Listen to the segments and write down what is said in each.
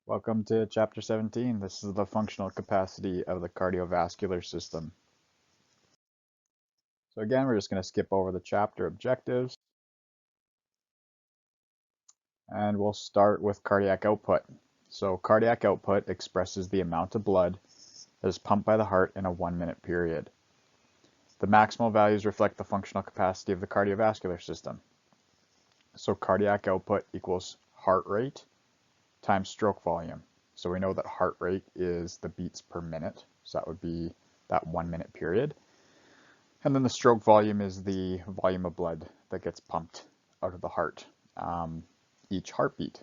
Welcome to Chapter 17. This is the functional capacity of the cardiovascular system. So again, we're just going to skip over the chapter objectives, and we'll start with cardiac output. So cardiac output expresses the amount of blood that is pumped by the heart in a 1-minute period. The maximal values reflect the functional capacity of the cardiovascular system. So cardiac output equals heart rate times stroke volume. So we know that heart rate is the beats per minute. So that would be that 1-minute period. And then the stroke volume is the volume of blood that gets pumped out of the heart each heartbeat.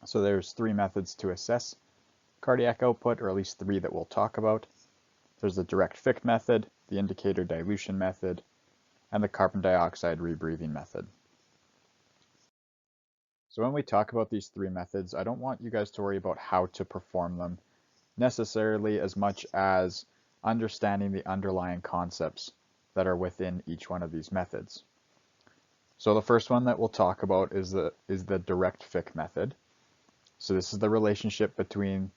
So there's 3 methods to assess cardiac output, or at least 3 that we'll talk about. There's the direct Fick method, the indicator dilution method, and the carbon dioxide rebreathing method. So when we talk about these 3 methods, I don't want you guys to worry about how to perform them necessarily as much as understanding the underlying concepts that are within each one of these methods. So the first one that we'll talk about is the direct Fick method. So this is the relationship between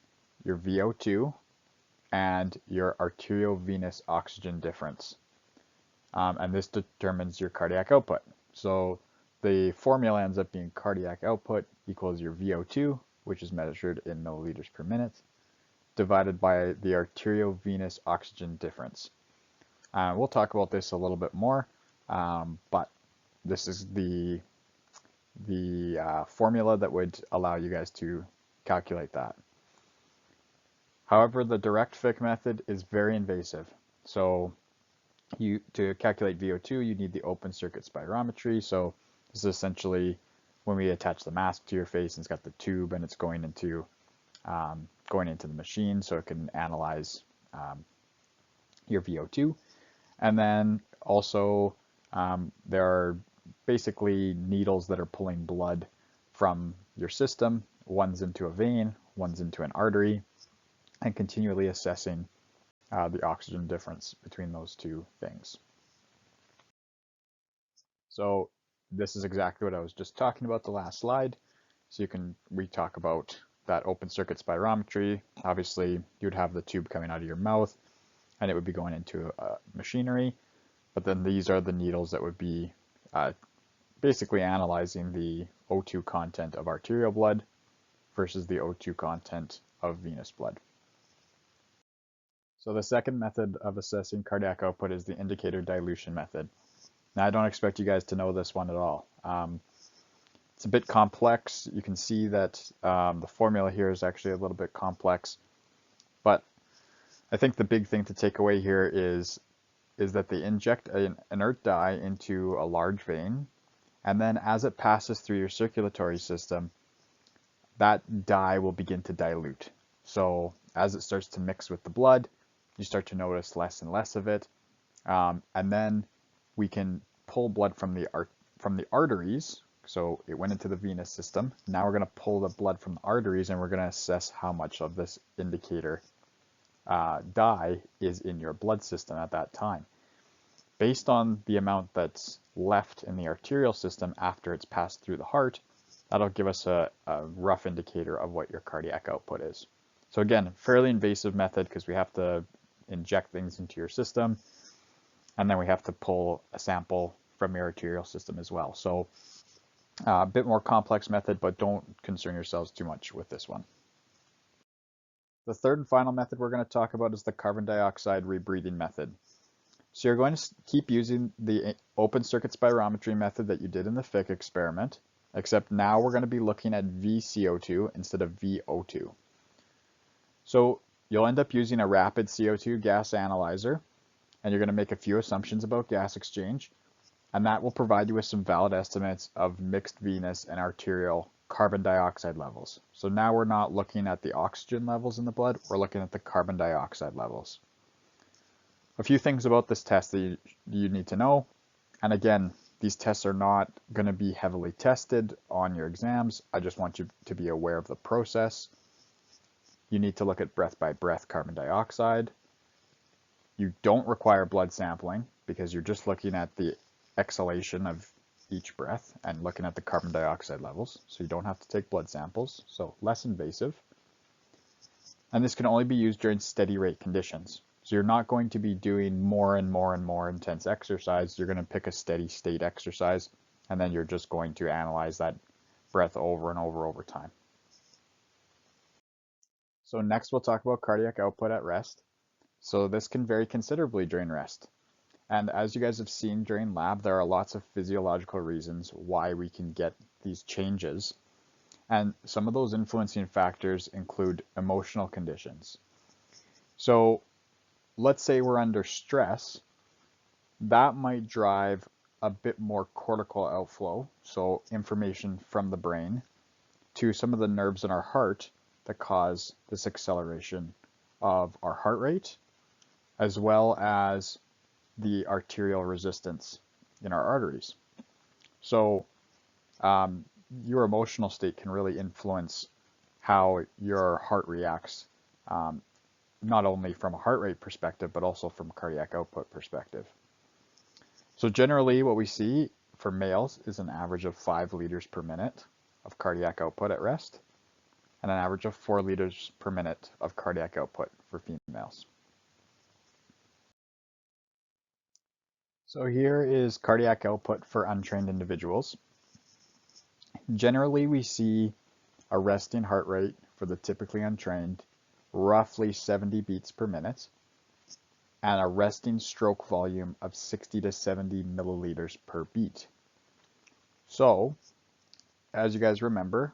your VO2 and your arteriovenous oxygen difference. And this determines your cardiac output. So the formula ends up being cardiac output equals your VO2, which is measured in milliliters per minute, divided by the arteriovenous oxygen difference. We'll talk about this a little bit more, but this is the formula that would allow you guys to calculate that. However, the direct Fick method is very invasive. So to calculate VO2, you need the open circuit spirometry. So this is essentially when we attach the mask to your face and it's got the tube and it's going into the machine so it can analyze your VO2. And then also there are basically needles that are pulling blood from your system. One's into a vein, one's into an artery, and continually assessing the oxygen difference between those 2 things. So this is exactly what I was just talking about the last slide. So we talk about that open circuit spirometry. Obviously, you'd have the tube coming out of your mouth and it would be going into machinery. But then these are the needles that would be basically analyzing the O2 content of arterial blood versus the O2 content of venous blood. So the second method of assessing cardiac output is the indicator dilution method. Now, I don't expect you guys to know this one at all. It's a bit complex. You can see that the formula here is actually a little bit complex, but I think the big thing to take away here is that they inject an inert dye into a large vein, and then as it passes through your circulatory system, that dye will begin to dilute. So as it starts to mix with the blood, you start to notice less and less of it, and then we can pull blood from the arteries. So it went into the venous system. Now we're going to pull the blood from the arteries and we're going to assess how much of this indicator dye is in your blood system at that time. Based on the amount that's left in the arterial system after it's passed through the heart, that'll give us a rough indicator of what your cardiac output is. So again, fairly invasive method because we have to inject things into your system, and then we have to pull a sample from your arterial system as well. So a bit more complex method, but don't concern yourselves too much with this one. The third and final method we're going to talk about is the carbon dioxide rebreathing method. So you're going to keep using the open circuit spirometry method that you did in the Fick experiment, except now we're going to be looking at VCO2 instead of VO2. So you'll end up using a rapid CO2 gas analyzer, and you're going to make a few assumptions about gas exchange, and that will provide you with some valid estimates of mixed venous and arterial carbon dioxide levels. So now we're not looking at the oxygen levels in the blood, we're looking at the carbon dioxide levels. A few things about this test that you need to know, and again, these tests are not going to be heavily tested on your exams. I just want you to be aware of the process. You need to look at breath by breath carbon dioxide. You don't require blood sampling because you're just looking at the exhalation of each breath and looking at the carbon dioxide levels, so you don't have to take blood samples, so less invasive. And this can only be used during steady rate conditions. So you're not going to be doing more and more and more intense exercise. You're going to pick a steady state exercise, and then you're just going to analyze that breath over and over time. So next we'll talk about cardiac output at rest. So this can vary considerably during rest. And as you guys have seen during lab, there are lots of physiological reasons why we can get these changes. And some of those influencing factors include emotional conditions. So let's say we're under stress, that might drive a bit more cortical outflow, so information from the brain, to some of the nerves in our heart that cause this acceleration of our heart rate, as well as the arterial resistance in our arteries. So your emotional state can really influence how your heart reacts, not only from a heart rate perspective, but also from a cardiac output perspective. So generally what we see for males is an average of 5 liters per minute of cardiac output at rest, and an average of 4 liters per minute of cardiac output for females. So here is cardiac output for untrained individuals. Generally, we see a resting heart rate for the typically untrained, roughly 70 beats per minute, and a resting stroke volume of 60 to 70 milliliters per beat. So, as you guys remember,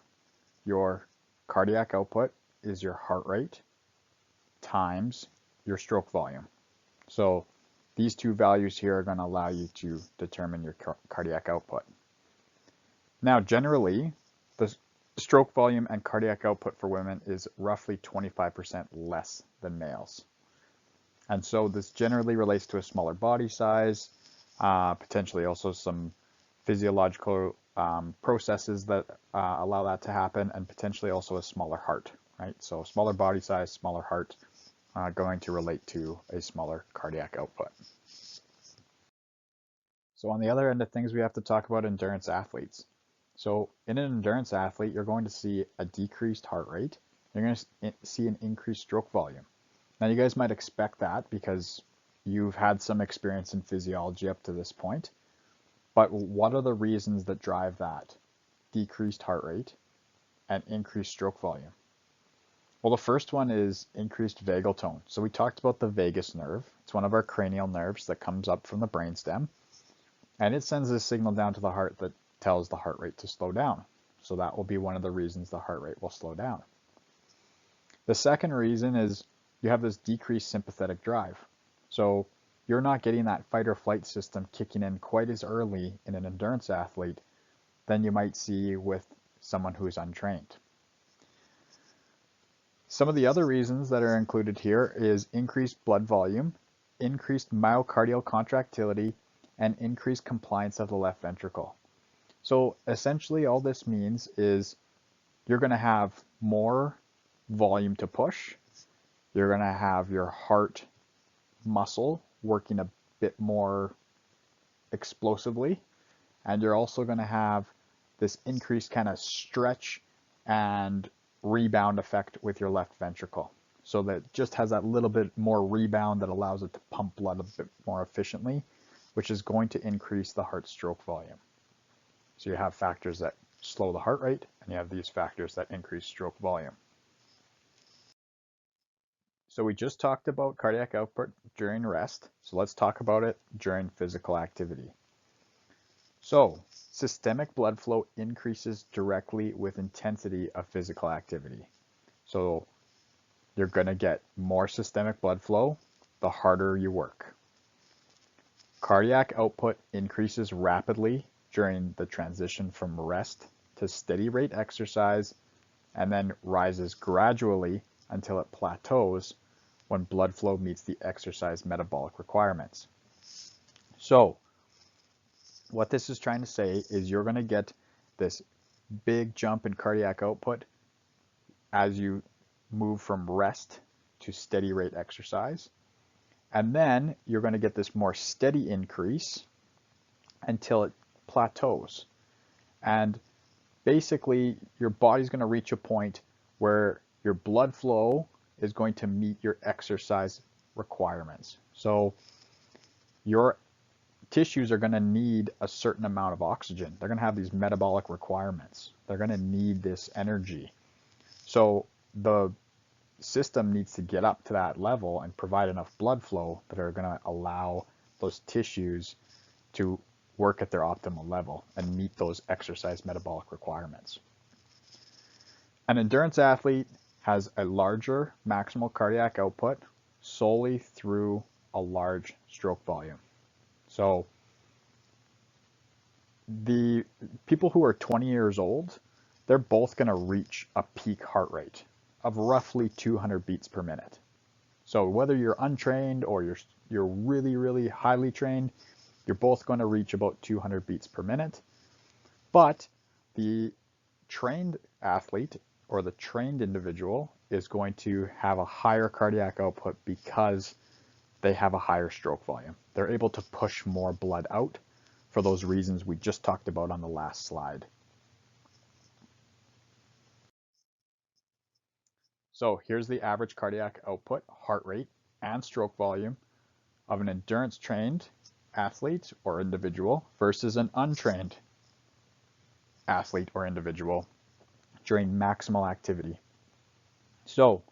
your cardiac output is your heart rate times your stroke volume. So these two values here are going to allow you to determine your cardiac output. Now, generally, the stroke volume and cardiac output for women is roughly 25% less than males. And so this generally relates to a smaller body size, potentially also some physiological processes that allow that to happen, and potentially also a smaller heart, right? So smaller body size, smaller heart, going to relate to a smaller cardiac output. So on the other end of things, we have to talk about endurance athletes. So in an endurance athlete, you're going to see a decreased heart rate. You're going to see an increased stroke volume. Now you guys might expect that because you've had some experience in physiology up to this point. But what are the reasons that drive that decreased heart rate and increased stroke volume? Well, the first one is increased vagal tone. So we talked about the vagus nerve. It's one of our cranial nerves that comes up from the brainstem, and it sends a signal down to the heart that tells the heart rate to slow down. So that will be one of the reasons the heart rate will slow down. The second reason is you have this decreased sympathetic drive. So you're not getting that fight or flight system kicking in quite as early in an endurance athlete than you might see with someone who's untrained. Some of the other reasons that are included here is increased blood volume, increased myocardial contractility, and increased compliance of the left ventricle. So essentially all this means is you're going to have more volume to push. You're going to have your heart muscle working a bit more explosively, and you're also going to have this increased kind of stretch and rebound effect with your left ventricle. So that just has that little bit more rebound that allows it to pump blood a bit more efficiently, which is going to increase the heart stroke volume. So you have factors that slow the heart rate, and you have these factors that increase stroke volume. So we just talked about cardiac output during rest, so let's talk about it during physical activity. So systemic blood flow increases directly with intensity of physical activity. So you're going to get more systemic blood flow the harder you work. Cardiac output increases rapidly during the transition from rest to steady rate exercise, and then rises gradually until it plateaus when blood flow meets the exercise metabolic requirements. So what this is trying to say is you're going to get this big jump in cardiac output as you move from rest to steady rate exercise. And then you're going to get this more steady increase until it plateaus. And basically, your body's going to reach a point where your blood flow is going to meet your exercise requirements. So your tissues are going to need a certain amount of oxygen. They're going to have these metabolic requirements. They're going to need this energy. So the system needs to get up to that level and provide enough blood flow that are going to allow those tissues to work at their optimal level and meet those exercise metabolic requirements. An endurance athlete has a larger maximal cardiac output solely through a large stroke volume. So the people who are 20 years old, they're both going to reach a peak heart rate of roughly 200 beats per minute. So whether you're untrained or you're really, really highly trained, you're both going to reach about 200 beats per minute. But the trained athlete or the trained individual is going to have a higher cardiac output because they have a higher stroke volume. They're able to push more blood out for those reasons we just talked about on the last slide. So here's the average cardiac output, heart rate, and stroke volume of an endurance trained athlete or individual versus an untrained athlete or individual during maximal activity. So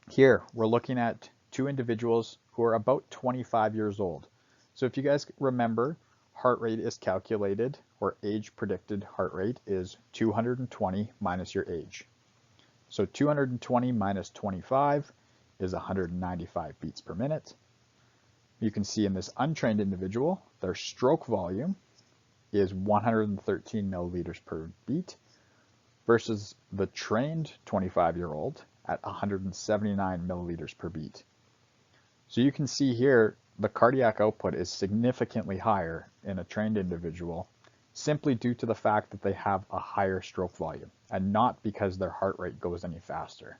here we're looking at two individuals who are about 25 years old. So if you guys remember, heart rate is calculated, or age predicted heart rate is 220 minus your age. So 220 minus 25 is 195 beats per minute. You can see in this untrained individual, their stroke volume is 113 milliliters per beat versus the trained 25-year-old at 179 milliliters per beat. So you can see here the cardiac output is significantly higher in a trained individual simply due to the fact that they have a higher stroke volume and not because their heart rate goes any faster.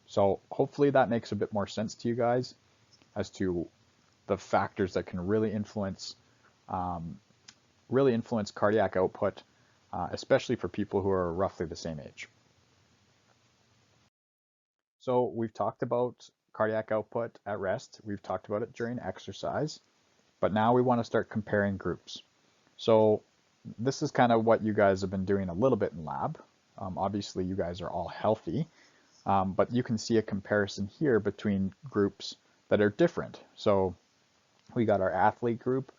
So hopefully that makes a bit more sense to you guys as to the factors that can really influence cardiac output, especially for people who are roughly the same age. So we've talked about cardiac output at rest. We've talked about it during exercise, but now we want to start comparing groups. So this is kind of what you guys have been doing a little bit in lab. Obviously you guys are all healthy, but you can see a comparison here between groups that are different. So we got our athlete group,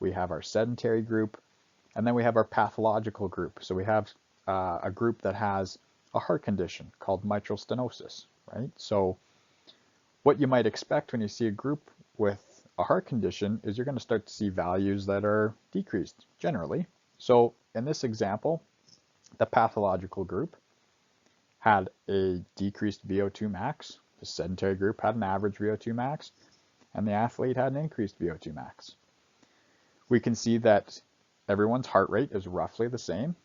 we have our sedentary group, and then we have our pathological group. So we have a group that has a heart condition called mitral stenosis, right? So what you might expect when you see a group with a heart condition is you're going to start to see values that are decreased generally. So in this example, the pathological group had a decreased VO2 max, the sedentary group had an average VO2 max, and the athlete had an increased VO2 max. We can see that everyone's heart rate is roughly the same.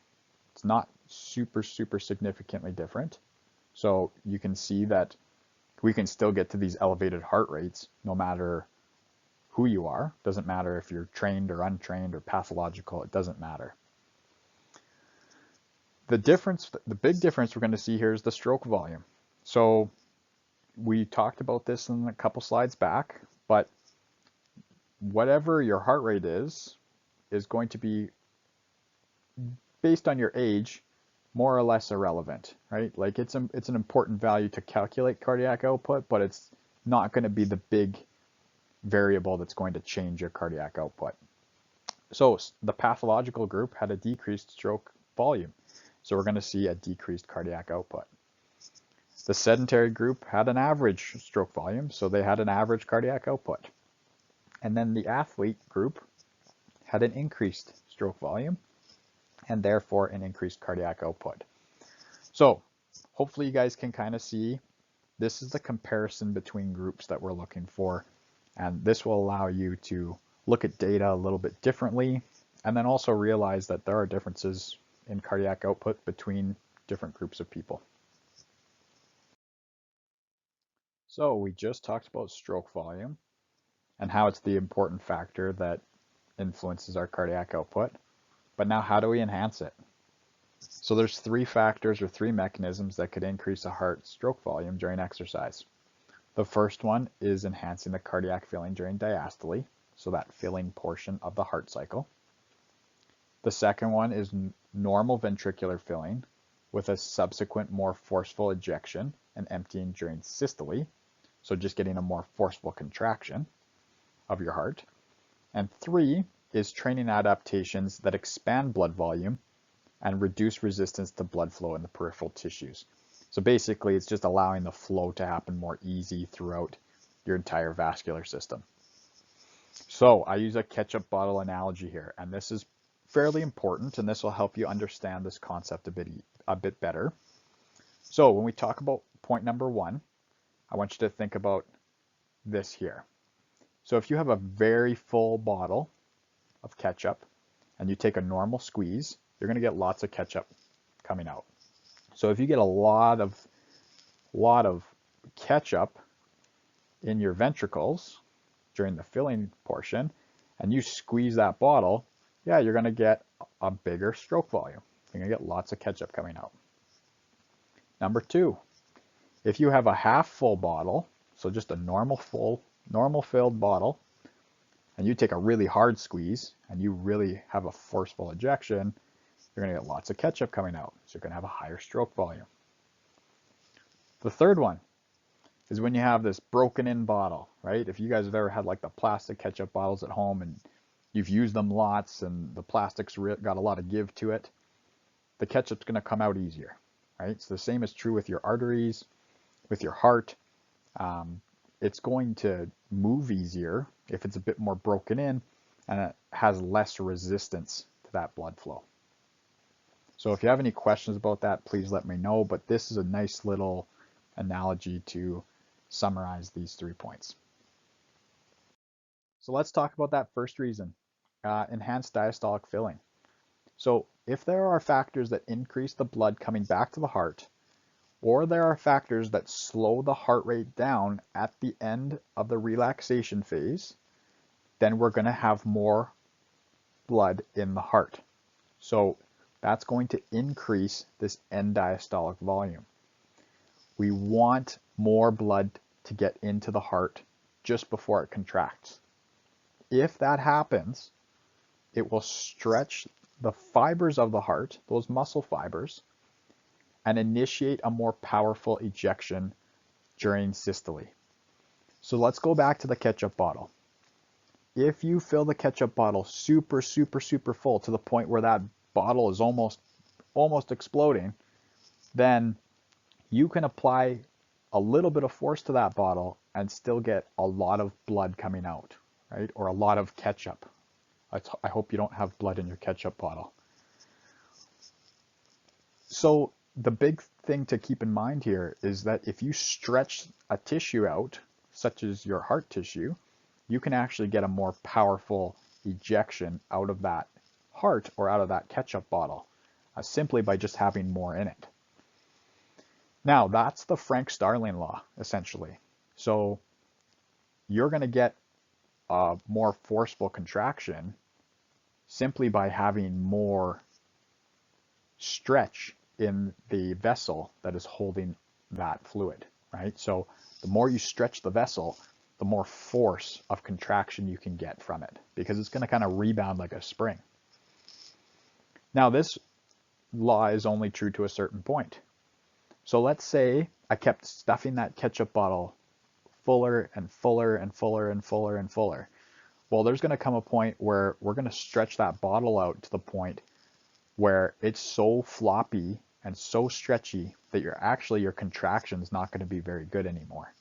It's not super significantly different. So you can see that we can still get to these elevated heart rates no matter who you are. Doesn't matter if you're trained or untrained or pathological, it doesn't matter. The big difference we're going to see here is the stroke volume. So we talked about this in a couple slides back, but whatever your heart rate is going to be, based on your age, more or less irrelevant, right? Like it's an important value to calculate cardiac output, but it's not going to be the big variable that's going to change your cardiac output. So the pathological group had a decreased stroke volume, so we're going to see a decreased cardiac output. The sedentary group had an average stroke volume, so they had an average cardiac output. And then the athlete group had an increased stroke volume and therefore an increased cardiac output. So hopefully you guys can kind of see this is the comparison between groups that we're looking for, and this will allow you to look at data a little bit differently and then also realize that there are differences in cardiac output between different groups of people. So we just talked about stroke volume and how it's the important factor that influences our cardiac output, but now how do we enhance it? So there's three factors or three mechanisms that could increase a heart stroke volume during exercise. The first one is enhancing the cardiac filling during diastole, so that filling portion of the heart cycle. The second one is normal ventricular filling with a subsequent more forceful ejection and emptying during systole, so just getting a more forceful contraction of your heart. And three is training adaptations that expand blood volume and reduce resistance to blood flow in the peripheral tissues. So basically, it's just allowing the flow to happen more easy throughout your entire vascular system. So I use a ketchup bottle analogy here, and this is fairly important, and this will help you understand this concept a bit better. So when we talk about point number one, I want you to think about this here. So if you have a very full bottle of ketchup and you take a normal squeeze, you're going to get lots of ketchup coming out. So if you get a lot of ketchup in your ventricles during the filling portion and you squeeze that bottle, yeah, you're going to get a bigger stroke volume. You're going to get lots of ketchup coming out. Number two, if you have a half full bottle, so just a normal filled bottle, and you take a really hard squeeze and you really have a forceful ejection, you're going to get lots of ketchup coming out. So you're going to have a higher stroke volume. The third one is when you have this broken in bottle, right? If you guys have ever had like the plastic ketchup bottles at home and you've used them lots and the plastic's got a lot of give to it, the ketchup's going to come out easier, right? So the same is true with your arteries, with your heart. It's going to move easier if it's a bit more broken in and it has less resistance to that blood flow. So if you have any questions about that, please let me know, but this is a nice little analogy to summarize these 3 points. So let's talk about that first reason, enhanced diastolic filling. So if there are factors that increase the blood coming back to the heart, or there are factors that slow the heart rate down at the end of the relaxation phase, then we're going to have more blood in the heart. So that's going to increase this end diastolic volume. We want more blood to get into the heart just before it contracts. If that happens, it will stretch the fibers of the heart, those muscle fibers, and initiate a more powerful ejection during systole. So let's go back to the ketchup bottle. If you fill the ketchup bottle super full to the point where that bottle is almost exploding, then you can apply a little bit of force to that bottle and still get a lot of blood coming out, right? Or a lot of ketchup. I hope you don't have blood in your ketchup bottle. So the big thing to keep in mind here is that if you stretch a tissue out, such as your heart tissue, you can actually get a more powerful ejection out of that heart or out of that ketchup bottle, simply by just having more in it. Now, that's the Frank-Starling law, essentially. So you're going to get a more forceful contraction simply by having more stretch in the vessel that is holding that fluid, right? So the more you stretch the vessel, the more force of contraction you can get from it, because it's going to kind of rebound like a spring. Now, this law is only true to a certain point. So let's say I kept stuffing that ketchup bottle fuller and fuller and fuller and fuller and fuller. Well, there's going to come a point where we're going to stretch that bottle out to the point where it's so floppy and so stretchy that your contraction is not going to be very good anymore.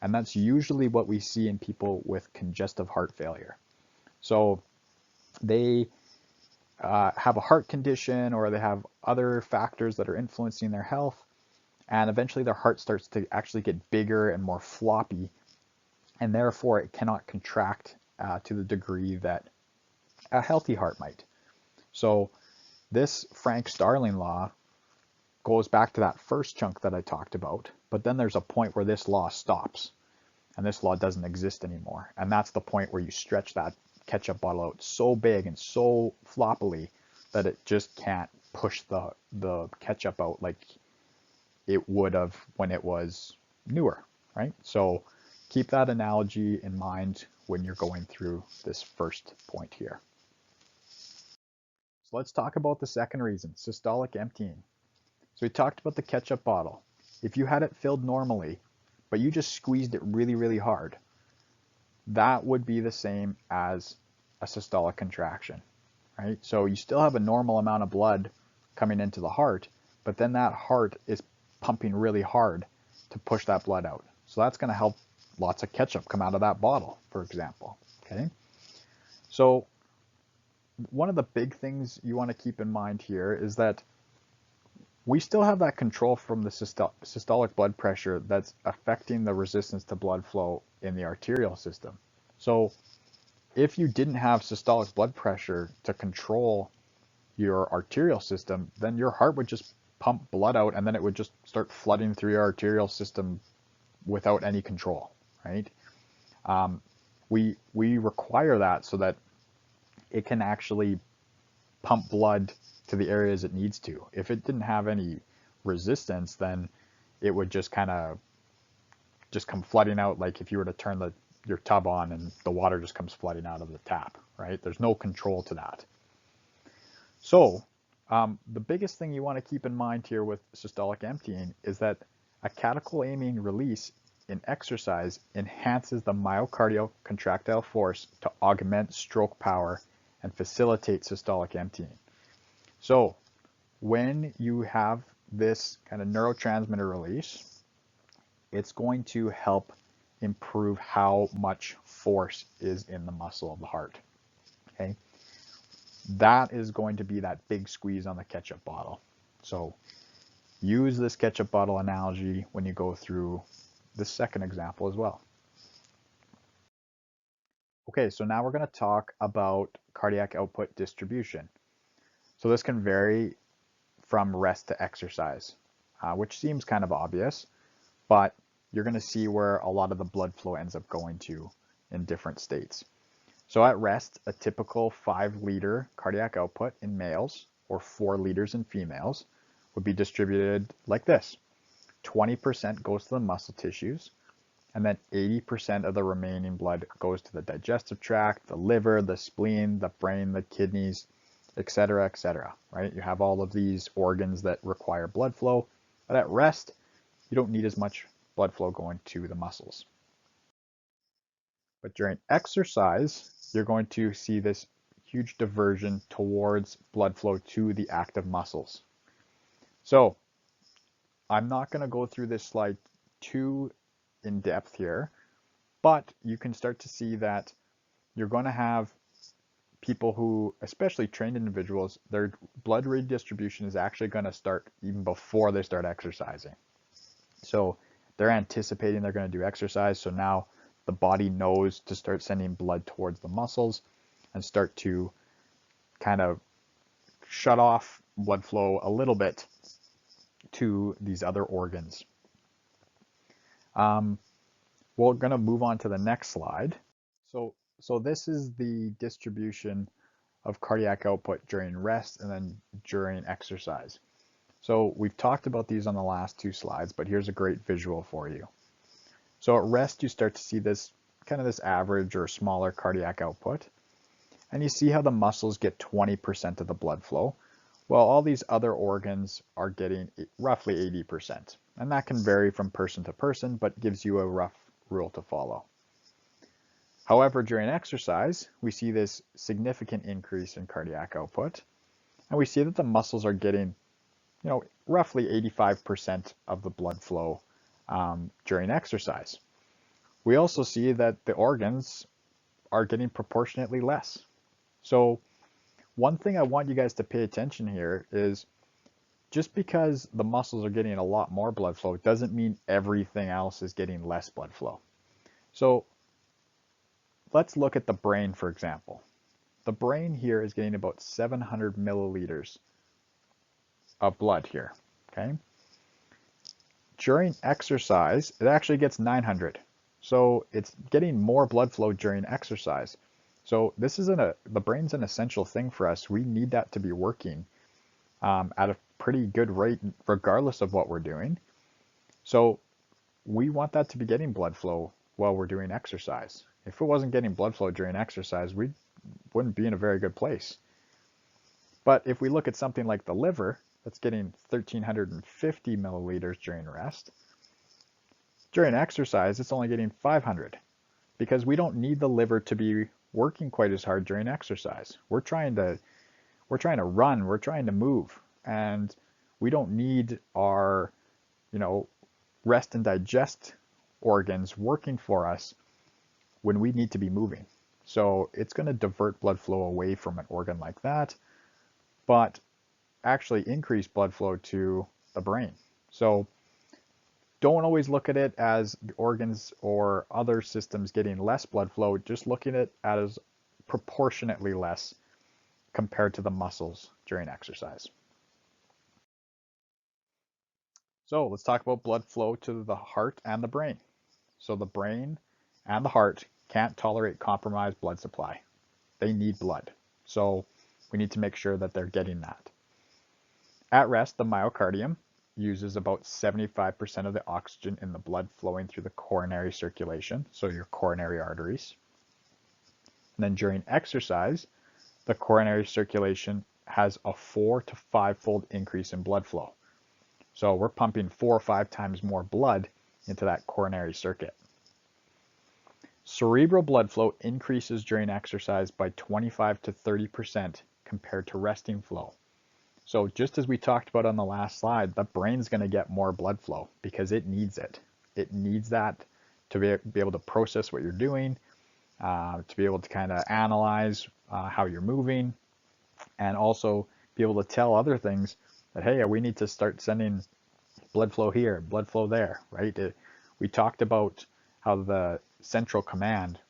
And that's usually what we see in people with congestive heart failure. So they have a heart condition, or they have other factors that are influencing their health, and eventually their heart starts to actually get bigger and more floppy, and therefore it cannot contract to the degree that a healthy heart might. So this Frank-Starling law goes back to that first chunk that I talked about, but then there's a point where this law stops and this law doesn't exist anymore. And that's the point where you stretch that ketchup bottle out so big and so floppily that it just can't push the ketchup out like it would have when it was newer, right? So keep that analogy in mind when you're going through this first point here. So let's talk about the second reason, systolic emptying. So we talked about the ketchup bottle. If you had it filled normally, but you just squeezed it really, really hard, that would be the same as a systolic contraction, right? So you still have a normal amount of blood coming into the heart, but then that heart is pumping really hard to push that blood out. So that's going to help lots of ketchup come out of that bottle, for example, okay? So one of the big things you want to keep in mind here is that we still have that control from the systolic blood pressure that's affecting the resistance to blood flow in the arterial system. So if you didn't have systolic blood pressure to control your arterial system, then your heart would just pump blood out and then it would just start flooding through your arterial system without any control, right? We require that so that it can actually pump blood to the areas it needs to. If it didn't have any resistance, then it would just kind of just come flooding out, like if you were to turn your tub on and the water just comes flooding out of the tap, right? There's no control to that. So the biggest thing you want to keep in mind here with systolic emptying is that a catecholamine release in exercise enhances the myocardial contractile force to augment stroke power and facilitate systolic emptying. So when you have this kind of neurotransmitter release, it's going to help improve how much force is in the muscle of the heart, okay? That is going to be that big squeeze on the ketchup bottle. So use this ketchup bottle analogy when you go through the second example as well. Okay, so now we're going to talk about cardiac output distribution. So this can vary from rest to exercise, which seems kind of obvious, but you're going to see where a lot of the blood flow ends up going to in different states. So at rest, a typical 5-liter cardiac output in males or 4 liters in females would be distributed like this. 20% goes to the muscle tissues, and then 80% of the remaining blood goes to the digestive tract, the liver, the spleen, the brain, the kidneys, etc., etc., right? You have all of these organs that require blood flow, but at rest, you don't need as much blood flow going to the muscles. But during exercise, you're going to see this huge diversion towards blood flow to the active muscles. So I'm not going to go through this slide too in depth here, but you can start to see that you're going to have people who, especially trained individuals, their blood redistribution is actually going to start even before they start exercising. So they're anticipating they're going to do exercise, so now the body knows to start sending blood towards the muscles and start to kind of shut off blood flow a little bit to these other organs. We're going to move on to the next slide. So this is the distribution of cardiac output during rest and then during exercise. So we've talked about these on the last 2 slides, but here's a great visual for you. So at rest, you start to see this kind of this average or smaller cardiac output, and you see how the muscles get 20% of the blood flow, while all these other organs are getting roughly 80%. And that can vary from person to person, but gives you a rough rule to follow. However, during exercise, we see this significant increase in cardiac output, and we see that the muscles are getting, roughly 85% of the blood flow during exercise. We also see that the organs are getting proportionately less. So one thing I want you guys to pay attention here is just because the muscles are getting a lot more blood flow doesn't mean everything else is getting less blood flow. So let's look at the brain, for example. The brain here is getting about 700 milliliters of blood here, okay? During exercise, it actually gets 900. So it's getting more blood flow during exercise. So this isn't the brain's an essential thing for us. We need that to be working at a pretty good rate regardless of what we're doing. So we want that to be getting blood flow while we're doing exercise. If it wasn't getting blood flow during exercise, we wouldn't be in a very good place. But if we look at something like the liver, that's getting 1,350 milliliters during rest. During exercise, it's only getting 500 because we don't need the liver to be working quite as hard during exercise. We're trying to run, we're trying to move, and we don't need our, rest and digest organs working for us when we need to be moving. So it's going to divert blood flow away from an organ like that, but actually increase blood flow to the brain. So don't always look at it as the organs or other systems getting less blood flow, just looking at it as proportionately less compared to the muscles during exercise. So let's talk about blood flow to the heart and the brain. So the brain and the heart can't tolerate compromised blood supply. They need blood. So we need to make sure that they're getting that. At rest, the myocardium uses about 75% of the oxygen in the blood flowing through the coronary circulation, so your coronary arteries. And then during exercise, the coronary circulation has a 4 to 5-fold increase in blood flow. So we're pumping 4 or 5 times more blood into that coronary circuit. Cerebral blood flow increases during exercise by 25 to 30% compared to resting flow. So just as we talked about on the last slide, the brain's going to get more blood flow because it needs it. It needs that to be able to process what you're doing, to be able to kind of analyze how you're moving, and also be able to tell other things that, hey, we need to start sending blood flow here, blood flow there, right? We talked about how the central command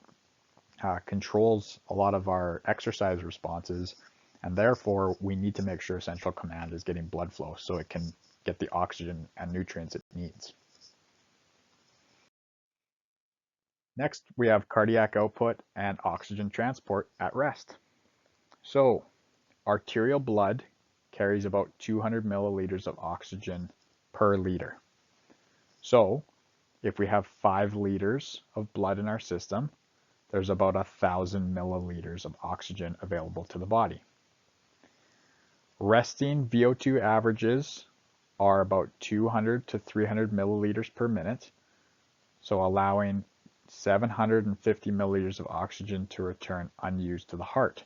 controls a lot of our exercise responses, and therefore we need to make sure central command is getting blood flow so it can get the oxygen and nutrients it needs. Next, we have cardiac output and oxygen transport at rest. So arterial blood carries about 200 milliliters of oxygen per liter. So if we have 5 liters of blood in our system, there's about 1,000 milliliters of oxygen available to the body. Resting VO2 averages are about 200 to 300 milliliters per minute, so allowing 750 milliliters of oxygen to return unused to the heart.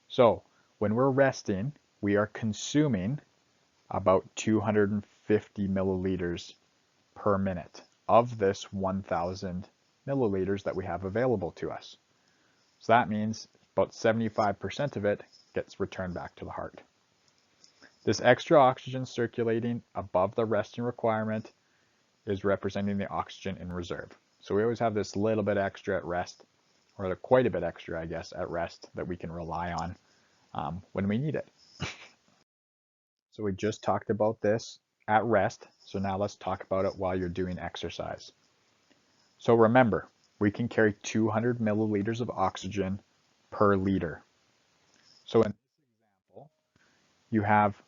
So when we're resting, we are consuming about 250 milliliters per minute of this 1,000 milliliters that we have available to us. So that means about 75% of it gets returned back to the heart. This extra oxygen circulating above the resting requirement is representing the oxygen in reserve. So we always have this little bit extra at rest, or quite a bit extra, I guess, at rest that we can rely on when we need it. So we just talked about this at rest. So now let's talk about it while you're doing exercise. So remember, we can carry 200 milliliters of oxygen per liter. So in this example, you have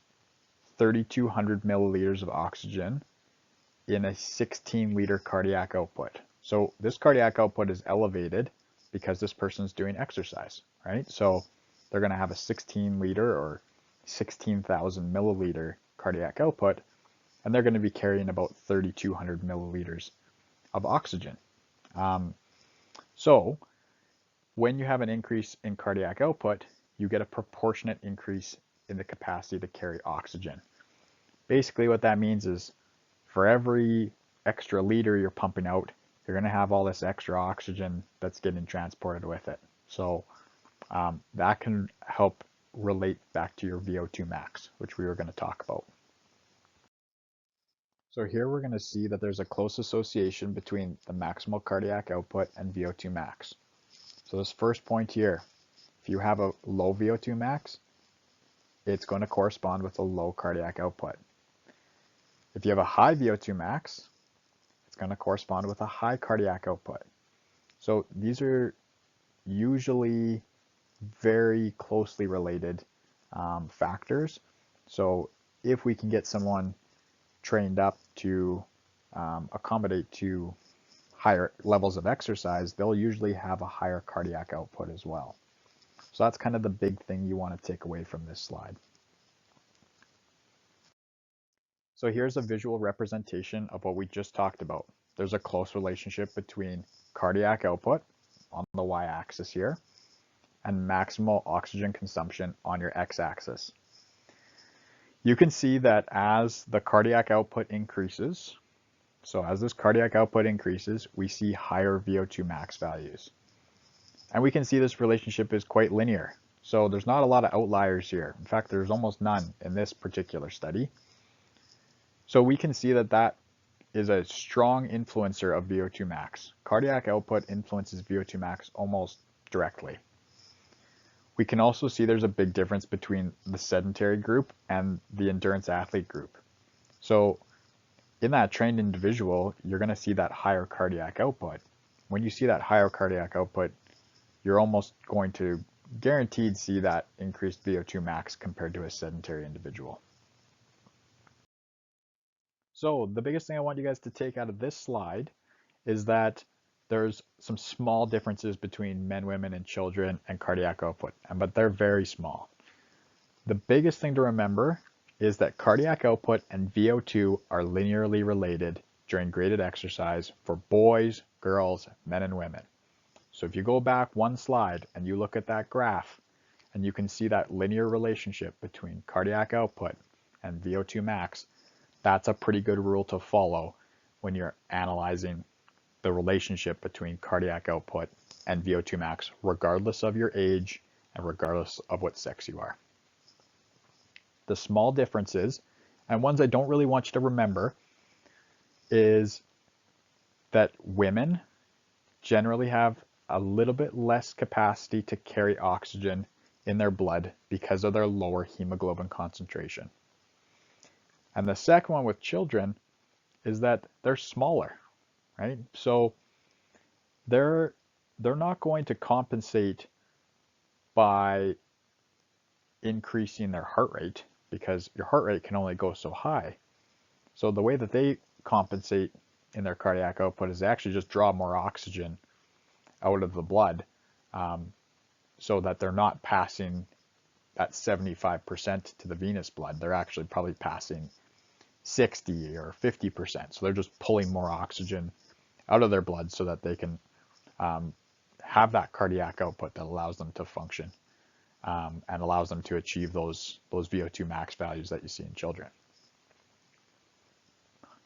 3,200 milliliters of oxygen in a 16-liter cardiac output. So this cardiac output is elevated because this person's doing exercise, right? So they're going to have a 16-liter or 16,000 milliliter cardiac output, and they're going to be carrying about 3,200 milliliters of oxygen. So when you have an increase in cardiac output, you get a proportionate increase in the capacity to carry oxygen. Basically what that means is for every extra liter you're pumping out, you're going to have all this extra oxygen that's getting transported with it. So that can help relate back to your VO2 max, which we were going to talk about. So here we're going to see that there's a close association between the maximal cardiac output and VO2 max. So this first point here, if you have a low VO2 max, it's going to correspond with a low cardiac output. If you have a high VO2 max, it's going to correspond with a high cardiac output. So these are usually very closely related factors. So if we can get someone trained up to accommodate to higher levels of exercise, they'll usually have a higher cardiac output as well. So that's kind of the big thing you want to take away from this slide. So here's a visual representation of what we just talked about. There's a close relationship between cardiac output on the y-axis here and maximal oxygen consumption on your x-axis. You can see that as the cardiac output increases, so as this cardiac output increases, we see higher VO2 max values. And we can see this relationship is quite linear. So there's not a lot of outliers here. In fact, there's almost none in this particular study. So we can see that that is a strong influencer of VO2 max. Cardiac output influences VO2 max almost directly. We can also see there's a big difference between the sedentary group and the endurance athlete group. So in that trained individual, you're going to see that higher cardiac output. When you see that higher cardiac output, you're almost going to guaranteed see that increased VO2 max compared to a sedentary individual. So the biggest thing I want you guys to take out of this slide is that there's some small differences between men, women, and children and cardiac output, but they're very small. The biggest thing to remember is that cardiac output and VO2 are linearly related during graded exercise for boys, girls, men, and women. So if you go back one slide and you look at that graph, and you can see that linear relationship between cardiac output and VO2 max, that's a pretty good rule to follow when you're analyzing the relationship between cardiac output and VO2 max, regardless of your age and regardless of what sex you are. The small differences, and ones I don't really want you to remember, is that women generally have a little bit less capacity to carry oxygen in their blood because of their lower hemoglobin concentration. And the second one with children is that they're smaller, right? So they're not going to compensate by increasing their heart rate because your heart rate can only go so high. So the way that they compensate in their cardiac output is they actually just draw more oxygen out of the blood so that they're not passing that 75% to the venous blood. They're actually probably passing 60 or 50%. So they're just pulling more oxygen out of their blood so that they can have that cardiac output that allows them to function and allows them to achieve those VO2 max values that you see in children.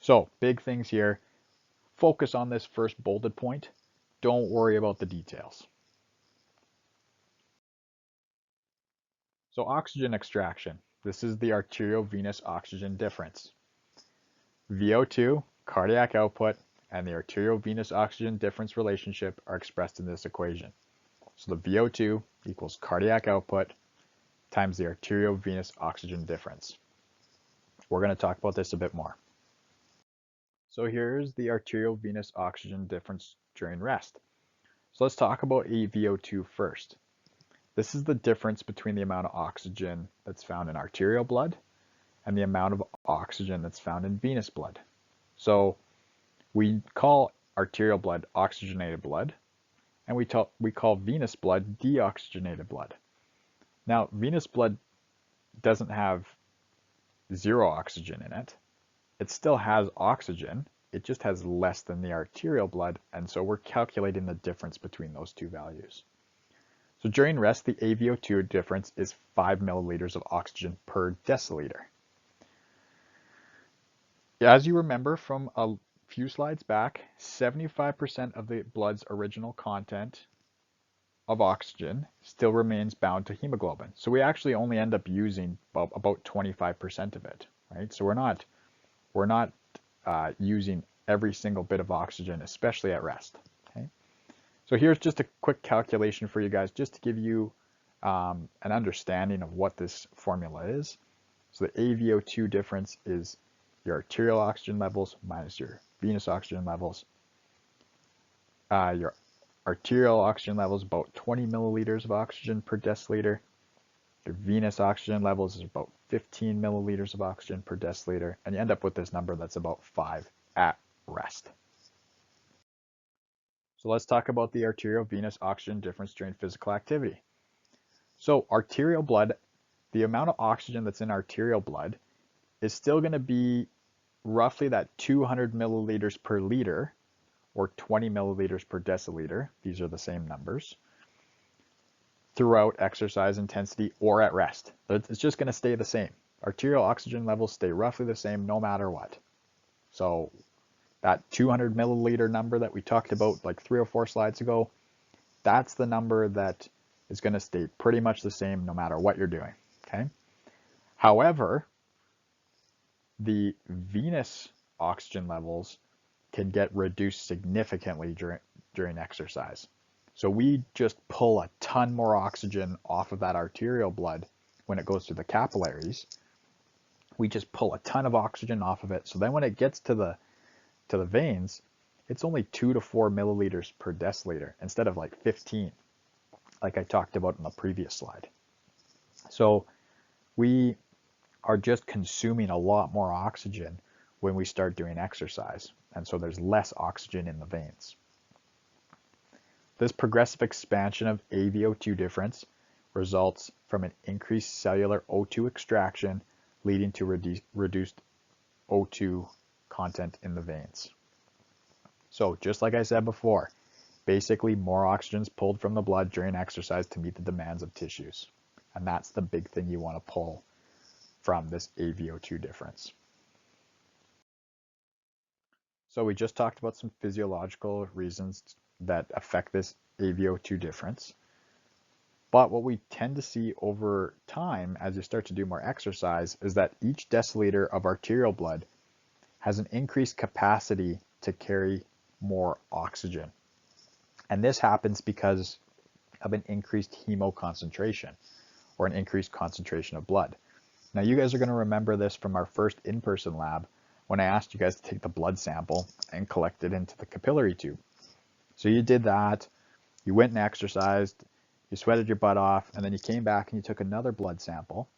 So big things here. Focus on this first bolded point. Don't worry about the details. So oxygen extraction. This is the arteriovenous oxygen difference. VO2, cardiac output, and the arteriovenous oxygen difference relationship are expressed in this equation. So the VO2 equals cardiac output times the arteriovenous oxygen difference. We're going to talk about this a bit more. So here's the arteriovenous oxygen difference during rest. So let's talk about VO2 first. This is the difference between the amount of oxygen that's found in arterial blood and the amount of oxygen that's found in venous blood. So we call arterial blood oxygenated blood, and we call venous blood deoxygenated blood. Now, venous blood doesn't have zero oxygen in it. It still has oxygen. It just has less than the arterial blood, and so we're calculating the difference between those two values. So during rest, the AVO2 difference is 5 milliliters of oxygen per deciliter. As you remember from a few slides back, 75% of the blood's original content of oxygen still remains bound to hemoglobin. So we actually only end up using about 25% of it, right? So we're not using every single bit of oxygen, especially at rest. Okay? So here's just a quick calculation for you guys, just to give you an understanding of what this formula is. So the AVO2 difference is your arterial oxygen levels minus your venous oxygen levels. Your arterial oxygen levels about 20 milliliters of oxygen per deciliter. Your venous oxygen levels is about 15 milliliters of oxygen per deciliter, and you end up with this number that's about 5 at rest. So let's talk about the arterial-venous oxygen difference during physical activity. So arterial blood, the amount of oxygen that's in arterial blood is still going to be roughly that 200 milliliters per liter, or 20 milliliters per deciliter. These are the same numbers throughout exercise intensity or at rest. It's just going to stay the same. Arterial oxygen levels stay roughly the same no matter what. So that 200 milliliter number that we talked about like 3 or 4 slides ago, that's the number that is going to stay pretty much the same no matter what you're doing. Okay. However, the venous oxygen levels can get reduced significantly during exercise. So we just pull a ton more oxygen off of that arterial blood when it goes through the capillaries. We just pull a ton of oxygen off of it. So then when it gets to the veins, it's only 2 to 4 milliliters per deciliter instead of like 15, like I talked about in the previous slide. So we are just consuming a lot more oxygen when we start doing exercise, and so there's less oxygen in the veins. This progressive expansion of AVO2 difference results from an increased cellular O2 extraction, leading to reduced O2 content in the veins. So just like I said before, basically more oxygen is pulled from the blood during exercise to meet the demands of tissues. And that's the big thing you want to pull from this AVO2 difference. So we just talked about some physiological reasons that affect this AVO2 difference. But what we tend to see over time as you start to do more exercise is that each deciliter of arterial blood has an increased capacity to carry more oxygen. And this happens because of an increased hemoconcentration, or an increased concentration of blood. Now you guys are going to remember this from our first in-person lab when I asked you guys to take the blood sample and collect it into the capillary tube. So you did that, you went and exercised, you sweated your butt off, and then you came back and you took another blood sample,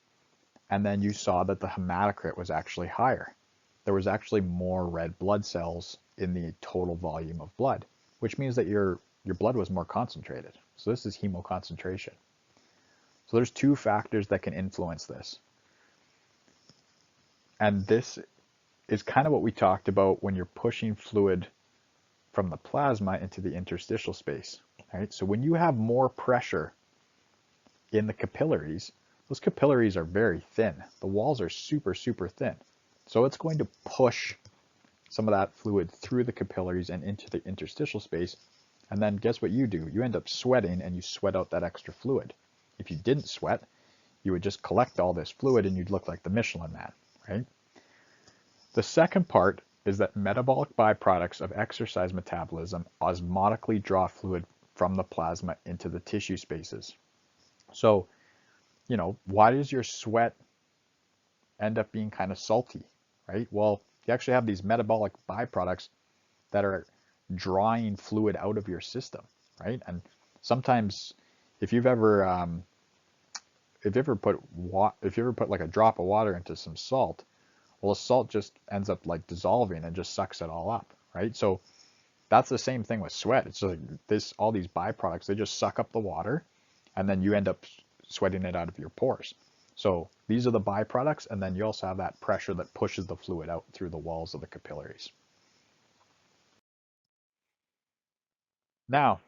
and then you saw that the hematocrit was actually higher. There was actually more red blood cells in the total volume of blood, which means that your blood was more concentrated. So this is hemoconcentration. So there's 2 factors that can influence this. And this is kind of what we talked about when you're pushing fluid from the plasma into the interstitial space. Right? So when you have more pressure in the capillaries, those capillaries are very thin. The walls are super, super thin. So it's going to push some of that fluid through the capillaries and into the interstitial space. And then guess what you do? You end up sweating and you sweat out that extra fluid. If you didn't sweat, you would just collect all this fluid and you'd look like the Michelin Man, right? The second part is that metabolic byproducts of exercise metabolism osmotically draw fluid from the plasma into the tissue spaces. So, why does your sweat end up being kind of salty, right? Well, you actually have these metabolic byproducts that are drawing fluid out of your system, right? And sometimes if you've ever put like a drop of water into some salt, well, the salt just ends up like dissolving and just sucks it all up, right? So that's the same thing with sweat. It's like all these byproducts, they just suck up the water and then you end up sweating it out of your pores. So these are the byproducts, and then you also have that pressure that pushes the fluid out through the walls of the capillaries. Now,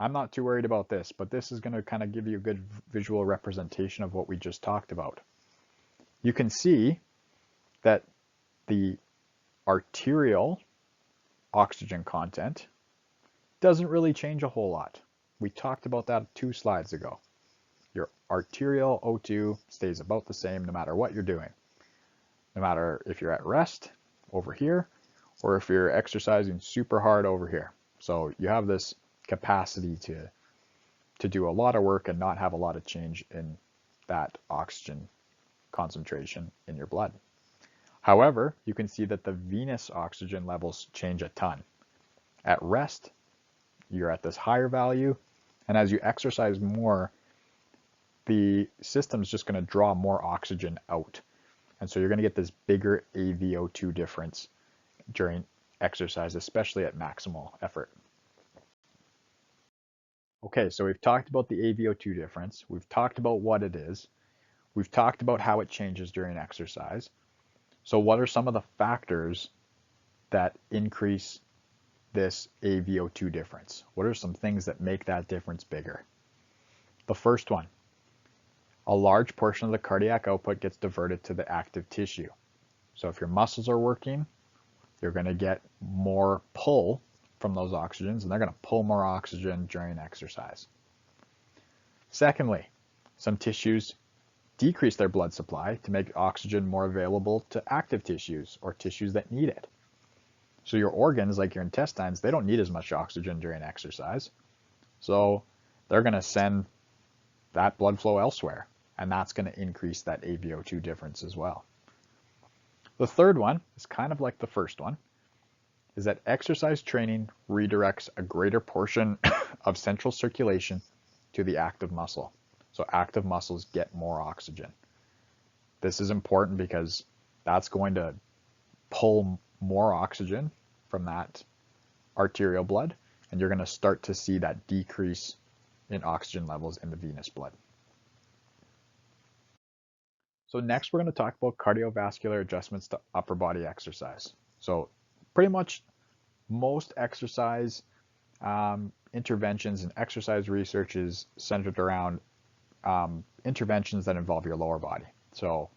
I'm not too worried about this, but this is going to kind of give you a good visual representation of what we just talked about. You can see that the arterial oxygen content doesn't really change a whole lot. We talked about that 2 slides ago. Your arterial O2 stays about the same no matter what you're doing. No matter if you're at rest over here or if you're exercising super hard over here. So you have this capacity to do a lot of work and not have a lot of change in that oxygen concentration in your blood. However, you can see that the venous oxygen levels change a ton. At rest, you're at this higher value. And as you exercise more, the system's just going to draw more oxygen out. And so you're going to get this bigger AVO2 difference during exercise, especially at maximal effort. Okay, so we've talked about the AVO2 difference. We've talked about what it is. We've talked about how it changes during exercise. So what are some of the factors that increase this AVO2 difference? What are some things that make that difference bigger? The first one, a large portion of the cardiac output gets diverted to the active tissue. So if your muscles are working, you're going to get more pull from those oxygens, and they're going to pull more oxygen during exercise. Secondly, some tissues decrease their blood supply to make oxygen more available to active tissues or tissues that need it. So your organs, like your intestines, they don't need as much oxygen during exercise. So they're going to send that blood flow elsewhere, and that's going to increase that AVO2 difference as well. The third one is kind of like the first one, is that exercise training redirects a greater portion of central circulation to the active muscle. So active muscles get more oxygen. This is important because that's going to pull more oxygen from that arterial blood, and you're going to start to see that decrease in oxygen levels in the venous blood. So next we're going to talk about cardiovascular adjustments to upper body exercise. So pretty much most exercise interventions and exercise research is centered around interventions that involve your lower body. So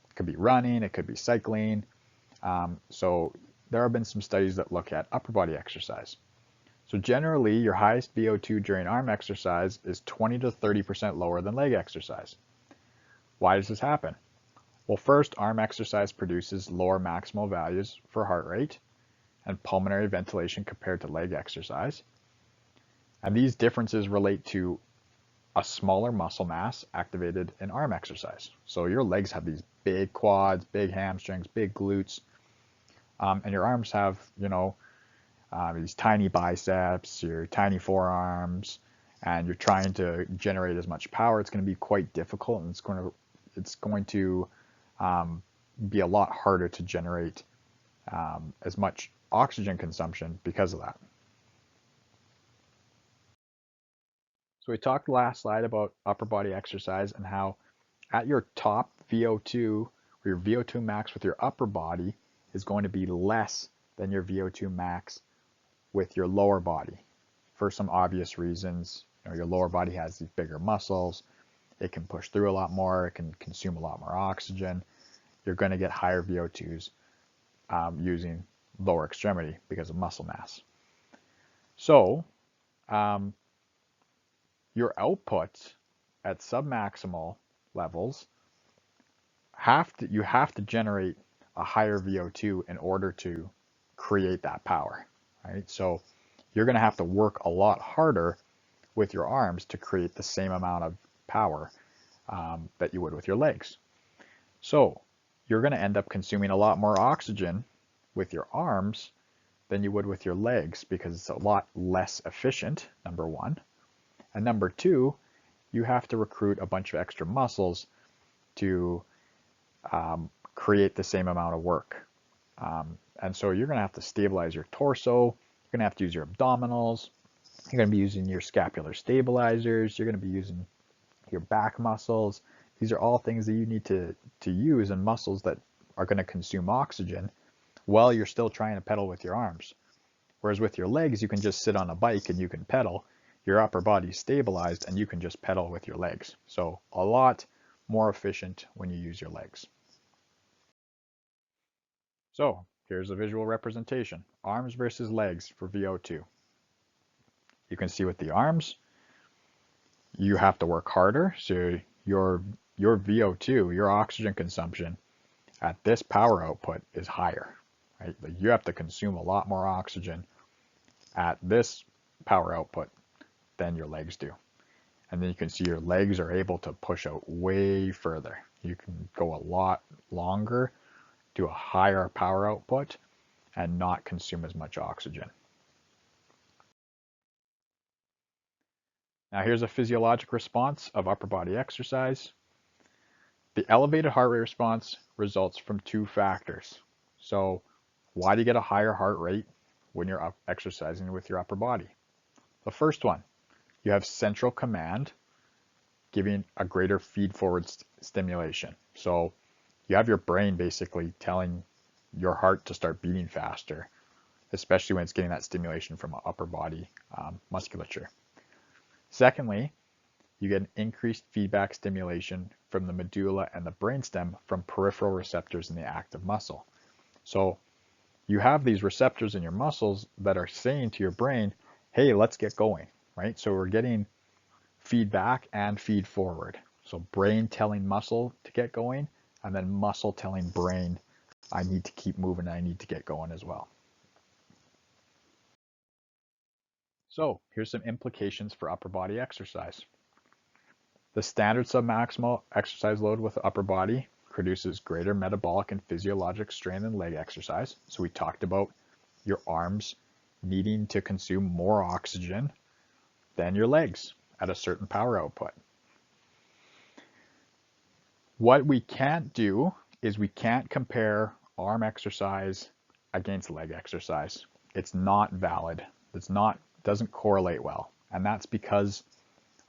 it could be running, it could be cycling. So there have been some studies that look at upper body exercise. So generally, your highest VO2 during arm exercise is 20 to 30% lower than leg exercise. Why does this happen? Well, first, arm exercise produces lower maximal values for heart rate and pulmonary ventilation compared to leg exercise. And these differences relate to a smaller muscle mass activated in arm exercise. So your legs have these big quads, big hamstrings, big glutes, and your arms have, these tiny biceps, your tiny forearms, and you're trying to generate as much power. It's going to be quite difficult, and it's going to be a lot harder to generate as much oxygen consumption because of that. So we talked last slide about upper body exercise and how at your top VO2, or your VO2 max with your upper body is going to be less than your VO2 max with your lower body for some obvious reasons. Your lower body has these bigger muscles. It can push through a lot more. It can consume a lot more oxygen. You're going to get higher VO2s using lower extremity because of muscle mass. So your output at submaximal levels you have to generate a higher VO2 in order to create that power, right? So you're going to have to work a lot harder with your arms to create the same amount of power that you would with your legs. So you're going to end up consuming a lot more oxygen with your arms than you would with your legs because it's a lot less efficient, number one. And number two, you have to recruit a bunch of extra muscles to create the same amount of work. And so you're going to have to stabilize your torso. You're going to have to use your abdominals. You're going to be using your scapular stabilizers. You're going to be using your back muscles. These are all things that you need to use, and muscles that are going to consume oxygen while you're still trying to pedal with your arms. Whereas with your legs, you can just sit on a bike and you can pedal. Your upper body's stabilized and you can just pedal with your legs. So a lot more efficient when you use your legs. So here's a visual representation. Arms versus legs for VO2. You can see with the arms, you have to work harder. So your VO2, your oxygen consumption at this power output is higher, right? Like you have to consume a lot more oxygen at this power output than your legs do. And then you can see your legs are able to push out way further. You can go a lot longer, do a higher power output, and not consume as much oxygen. Now here's a physiologic response of upper body exercise. The elevated heart rate response results from two factors. So why do you get a higher heart rate when you're exercising with your upper body? The first one, you have central command giving a greater feed-forward stimulation. So you have your brain basically telling your heart to start beating faster, especially when it's getting that stimulation from upper body musculature. Secondly, you get an increased feedback stimulation from the medulla and the brainstem from peripheral receptors in the active muscle. So you have these receptors in your muscles that are saying to your brain, hey, let's get going, right? So we're getting feedback and feed forward. So brain telling muscle to get going, and then muscle telling brain, I need to keep moving, I need to get going as well. So here's some implications for upper body exercise. The standard submaximal exercise load with the upper body produces greater metabolic and physiologic strain than leg exercise. So we talked about your arms needing to consume more oxygen than your legs at a certain power output. What we can't do is we can't compare arm exercise against leg exercise. It's not valid. Doesn't correlate well. And that's because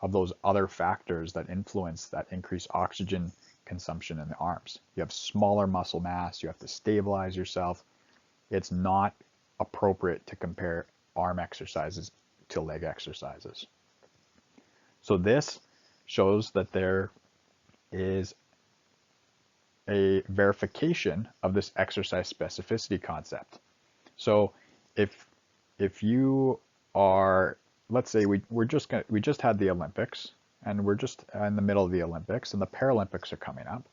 of those other factors that influence that increased oxygen consumption in the arms. You have smaller muscle mass, you have to stabilize yourself. It's not appropriate to compare arm exercises to leg exercises. So this shows that there is a verification of this exercise specificity concept. So if you are, let's say we just had the Olympics and we're just in the middle of the Olympics and the Paralympics are coming up.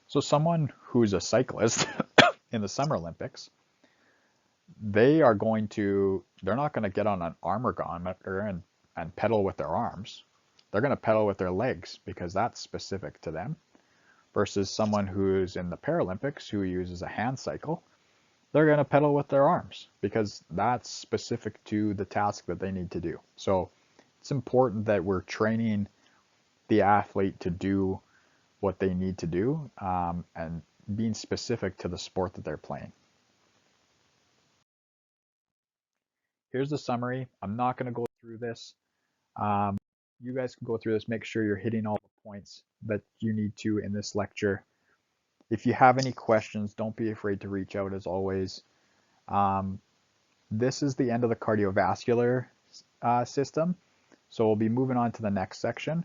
So someone who's a cyclist in the Summer Olympics, they're not going to get on an arm ergometer and pedal with their arms. They're going to pedal with their legs because that's specific to them. Versus someone who's in the Paralympics who uses a hand cycle, they're going to pedal with their arms because that's specific to the task that they need to do. So it's important that we're training the athlete to do what they need to do and being specific to the sport that they're playing. Here's the summary. I'm not going to go through this. You guys can go through this, make sure you're hitting all the points that you need to in this lecture. If you have any questions, don't be afraid to reach out as always. This is the end of the cardiovascular system. So we'll be moving on to the next section.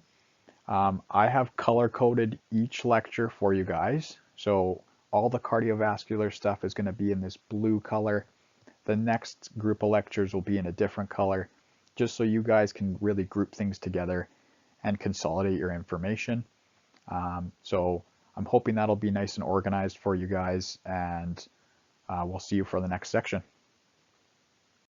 I have color-coded each lecture for you guys. So all the cardiovascular stuff is going to be in this blue color. The next group of lectures will be in a different color, just so you guys can really group things together and consolidate your information. So I'm hoping that'll be nice and organized for you guys, and we'll see you for the next section.